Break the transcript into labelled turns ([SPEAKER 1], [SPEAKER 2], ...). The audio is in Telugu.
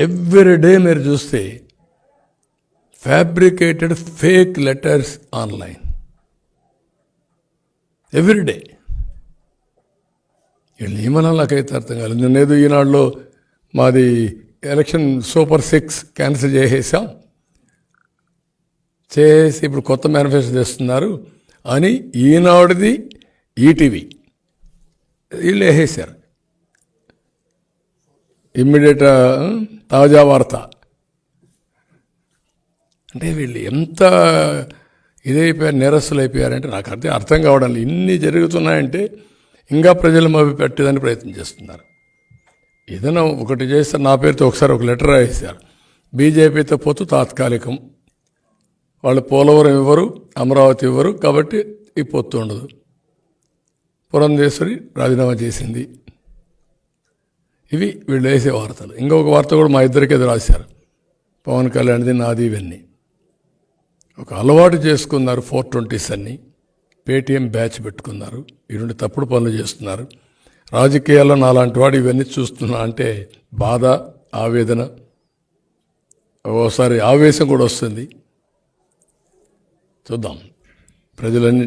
[SPEAKER 1] ఎవ్రీ డే మీరు చూస్తే fabricated fake letters online every day. వీళ్ళు ఏమన్నా నాకైతే అర్థం కాలేదు. నేనేదో ఈనాడులో మాది ఎలక్షన్ సూపర్ 6 క్యాన్సిల్ చేసి ఇప్పుడు కొత్త మేనిఫెస్టో చేస్తున్నారు అని ఈనాడుది ఈటీవీ వీళ్ళు వేసేసారు. ఇమ్మీడియట్ తాజా వార్త. అంటే వీళ్ళు ఎంత ఇదైపోయారు, నిరస్సులు అయిపోయారంటే నాకు అర్థం కావడం లేదు. ఇన్ని జరుగుతున్నాయంటే ఇంకా ప్రజలు మభ్య పెట్టేదని ప్రయత్నం చేస్తున్నారు. ఏదైనా ఒకటి చేస్తే నా పేరుతో ఒకసారి ఒక లెటర్ రాసేశారు. బీజేపీతో పొత్తు తాత్కాలికం, వాళ్ళు పోలవరం ఇవ్వరు, అమరావతి ఇవ్వరు, కాబట్టి ఈ పొత్తు ఉండదు. పురంధేశ్వరి రాజీనామా చేసింది. ఇవి వీళ్ళు వేసే వార్తలు. ఇంకొక వార్త కూడా మా ఇద్దరికి ఎదురు రాశారు. పవన్ కళ్యాణ్ది నాది ఇవన్నీ ఒక అలవాటు చేసుకున్నారు. 420s అన్ని పేటీఎం బ్యాచ్ పెట్టుకున్నారు. ఇటువంటి తప్పుడు పనులు చేస్తున్నారు. రాజకీయాల్లో నాలాంటి వాడు ఇవన్నీ చూస్తున్నా అంటే బాధ, ఆవేదన, ఓసారి ఆవేశం కూడా వస్తుంది. చూద్దాం ప్రజలన్నిటి